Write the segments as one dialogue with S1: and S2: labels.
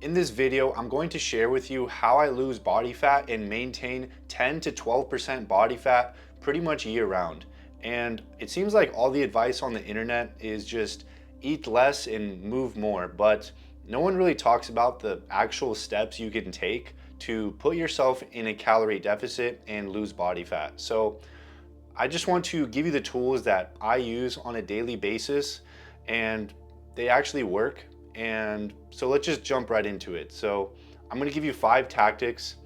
S1: In this video, I'm going to share with you how I lose body fat and maintain 10 to 12% body fat pretty much year round. And it seems like all the advice on the internet is just eat less and move more, but no one really talks about the actual steps you can take to put yourself in a calorie deficit and lose body fat. So I just want to give you the tools that I use on a daily basis, and they actually work. And so let's just jump right into it. So I'm going to give you 5 tactics.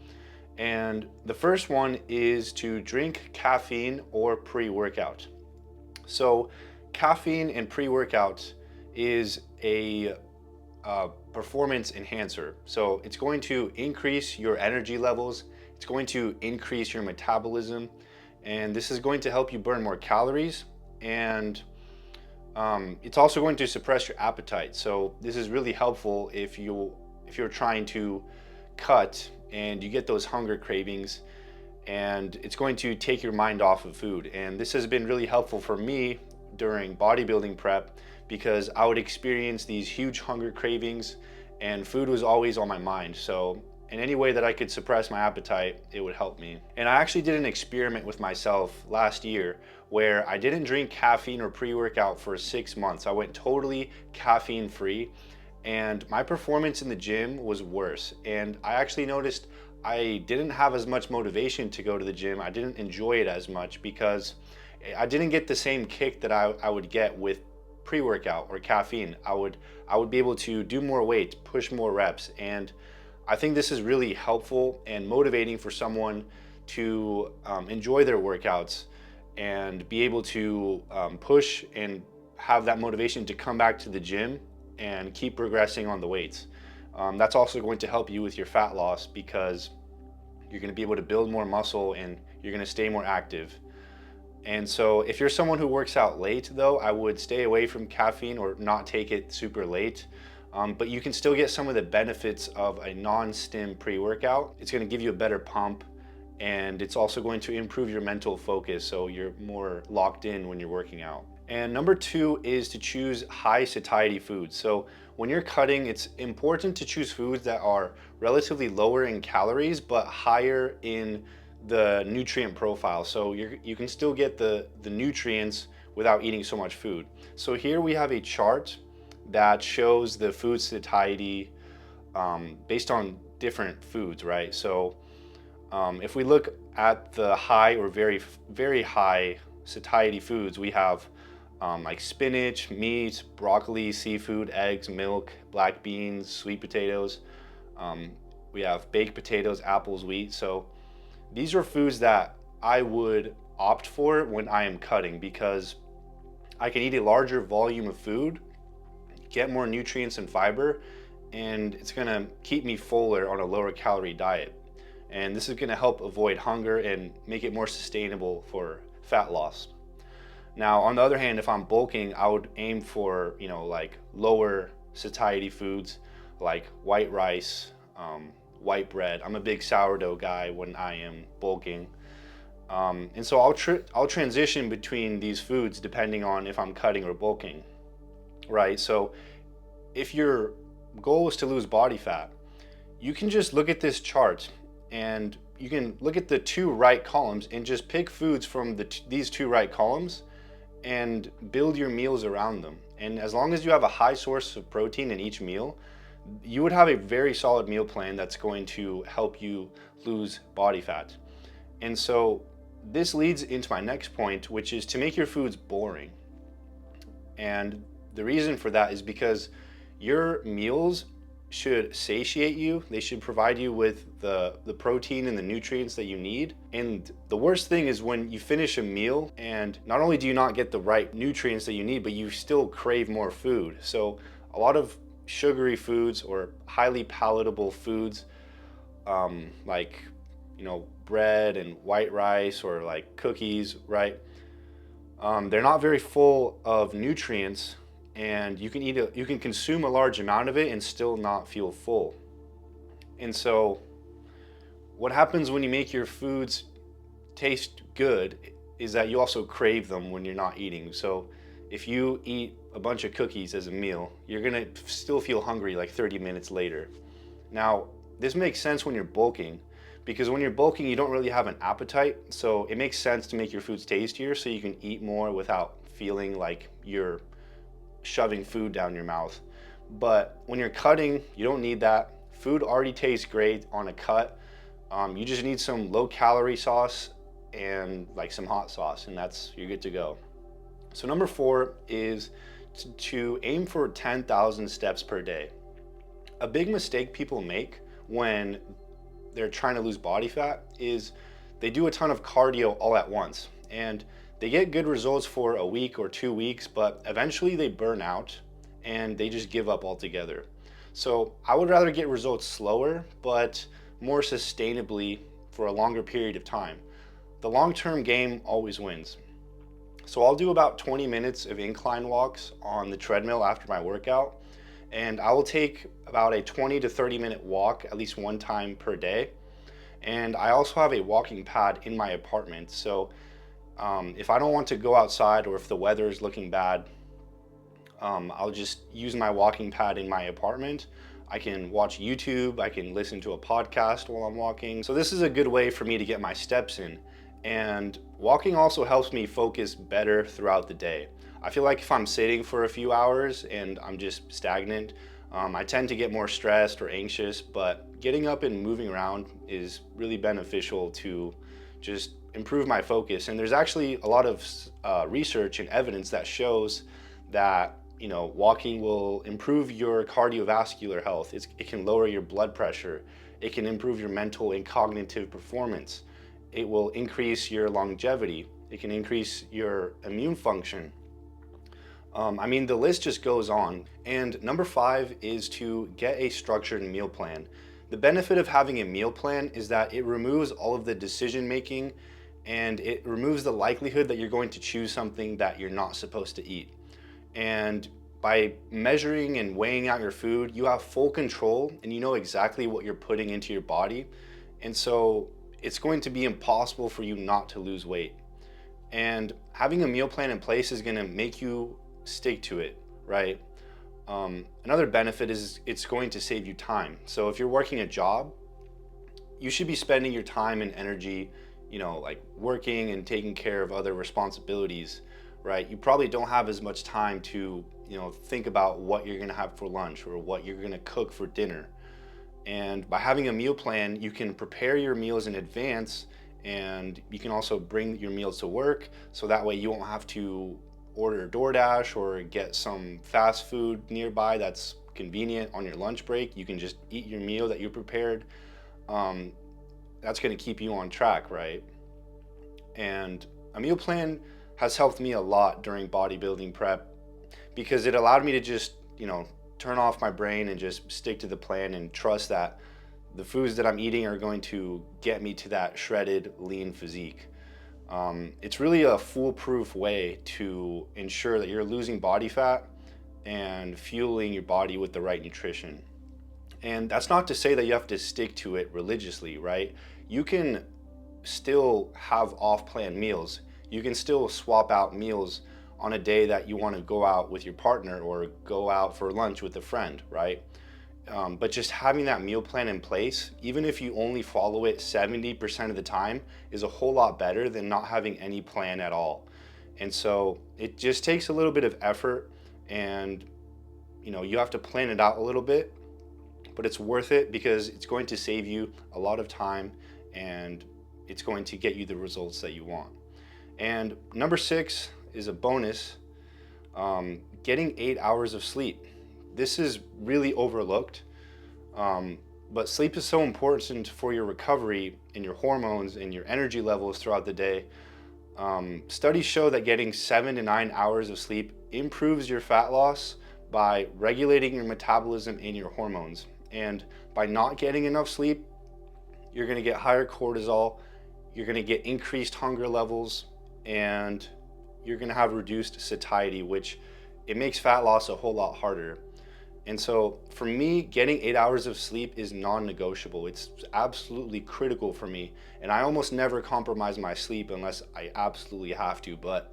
S1: And the first one is to drink caffeine or pre-workout. So caffeine and pre-workout is a performance enhancer. So it's going to increase your energy levels. It's going to increase your metabolism, and this is going to help you burn more calories, and it's also going to suppress your appetite. So this is really helpful if you're trying to cut and you get those hunger cravings, and it's going to take your mind off of food. And this has been really helpful for me during bodybuilding prep because I would experience these huge hunger cravings and food was always on my mind. So in any way that I could suppress my appetite, it would help me. And I actually did an experiment with myself last year where I didn't drink caffeine or pre-workout for 6 months. I went totally caffeine free, and my performance in the gym was worse. And I actually noticed I didn't have as much motivation to go to the gym. I didn't enjoy it as much because I didn't get the same kick that I would get with pre-workout or caffeine. I would be able to do more weight, push more reps, and I think this is really helpful and motivating for someone to enjoy their workouts and be able to push and have that motivation to come back to the gym and keep progressing on the weights. That's also going to help you with your fat loss because you're going to be able to build more muscle and you're going to stay more active. And so if you're someone who works out late though, I would stay away from caffeine or not take it super late. But you can still get some of the benefits of a non-stim pre-workout. It's going to give you a better pump, and it's also going to improve your mental focus so you're more locked in when you're working out. And number 2 is to choose high satiety foods. So when you're cutting, it's important to choose foods that are relatively lower in calories but higher in the nutrient profile. So you can still get the nutrients without eating so much food. So here we have a chart that shows the food satiety based on different foods, right? So if we look at the high or very, very high satiety foods, we have like spinach, meat, broccoli, seafood, eggs, milk, black beans, sweet potatoes. We have baked potatoes, apples, wheat. So these are foods that I would opt for when I am cutting because I can eat a larger volume of food, get more nutrients and fiber, and it's gonna keep me fuller on a lower calorie diet. And this is gonna help avoid hunger and make it more sustainable for fat loss. Now, on the other hand, if I'm bulking, I would aim for, like lower satiety foods like white rice, white bread. I'm a big sourdough guy when I am bulking. And so I'll transition between these foods depending on if I'm cutting or bulking. Right? So if your goal is to lose body fat, you can just look at this chart and you can look at the 2 right columns and just pick foods from these 2 right columns and build your meals around them. And as long as you have a high source of protein in each meal, you would have a very solid meal plan that's going to help you lose body fat. And so this leads into my next point, which is to make your foods boring. And the reason for that is because your meals should satiate you. They should provide you with the protein and the nutrients that you need. And the worst thing is when you finish a meal and not only do you not get the right nutrients that you need, but you still crave more food. So a lot of sugary foods or highly palatable foods, like bread and white rice or like cookies, right? They're not very full of nutrients, and you can consume a large amount of it and still not feel full. And so what happens when you make your foods taste good is that you also crave them when you're not eating. So if you eat a bunch of cookies as a meal, you're gonna still feel hungry like 30 minutes later. Now, this makes sense when you're bulking, because when you're bulking, you don't really have an appetite. So it makes sense to make your foods tastier so you can eat more without feeling like you're shoving food down your mouth. But when you're cutting, you don't need that. Food already tastes great on a cut. You just need some low calorie sauce and like some hot sauce, and you're good to go. So number 4 is to aim for 10,000 steps per day. A big mistake people make when they're trying to lose body fat is they do a ton of cardio all at once, and they get good results for a week or 2 weeks, but eventually they burn out and they just give up altogether. So I would rather get results slower but more sustainably for a longer period of time. The long-term game always wins. So I'll do about 20 minutes of incline walks on the treadmill after my workout, and I will take about a 20 to 30 minute walk at least one time per day. And I also have a walking pad in my apartment. So if I don't want to go outside or if the weather is looking bad, I'll just use my walking pad in my apartment. I can watch YouTube, I can listen to a podcast while I'm walking. So this is a good way for me to get my steps in. And walking also helps me focus better throughout the day. I feel like if I'm sitting for a few hours and I'm just stagnant, I tend to get more stressed or anxious, but getting up and moving around is really beneficial to just improve my focus. And there's actually a lot of research and evidence that shows that walking will improve your cardiovascular health. It can lower your blood pressure. It can improve your mental and cognitive performance. It will increase your longevity. It can increase your immune function. The list just goes on. And number 5 is to get a structured meal plan. The benefit of having a meal plan is that it removes all of the decision making, and it removes the likelihood that you're going to choose something that you're not supposed to eat. And by measuring and weighing out your food, you have full control and you know exactly what you're putting into your body. And so it's going to be impossible for you not to lose weight. And having a meal plan in place is going to make you stick to it, right? Another benefit is it's going to save you time. So if you're working a job, you should be spending your time and energy, like working and taking care of other responsibilities, right? You probably don't have as much time to, think about what you're going to have for lunch or what you're going to cook for dinner. And by having a meal plan, you can prepare your meals in advance, and you can also bring your meals to work, so that way you won't have to order DoorDash or get some fast food nearby that's convenient on your lunch break. You can just eat your meal that you prepared. That's going to keep you on track, right? And a meal plan has helped me a lot during bodybuilding prep because it allowed me to just, turn off my brain and just stick to the plan and trust that the foods that I'm eating are going to get me to that shredded, lean physique. It's really a foolproof way to ensure that you're losing body fat and fueling your body with the right nutrition. And that's not to say that you have to stick to it religiously, right? You can still have off-plan meals. You can still swap out meals on a day that you want to go out with your partner or go out for lunch with a friend, right? But just having that meal plan in place, even if you only follow it 70% of the time, is a whole lot better than not having any plan at all. And so it just takes a little bit of effort, and you have to plan it out a little bit, but it's worth it because it's going to save you a lot of time and it's going to get you the results that you want. And number 6 is a bonus, getting 8 hours of sleep. This is really overlooked, but sleep is so important for your recovery and your hormones and your energy levels throughout the day. Studies show that getting 7 to 9 hours of sleep improves your fat loss by regulating your metabolism and your hormones. And by not getting enough sleep, you're going to get higher cortisol, you're going to get increased hunger levels, and you're going to have reduced satiety, which it makes fat loss a whole lot harder. And so for me, getting 8 hours of sleep is non-negotiable. It's absolutely critical for me. And I almost never compromise my sleep unless I absolutely have to. But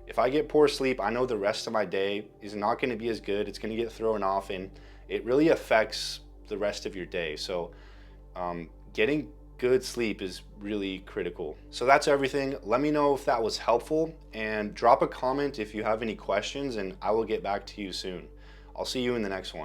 S1: if I get poor sleep, I know the rest of my day is not going to be as good. It's going to get thrown off, and it really affects the rest of your day. So getting good sleep is really critical. So that's everything. Let me know if that was helpful, and drop a comment if you have any questions, and I will get back to you soon. I'll see you in the next one.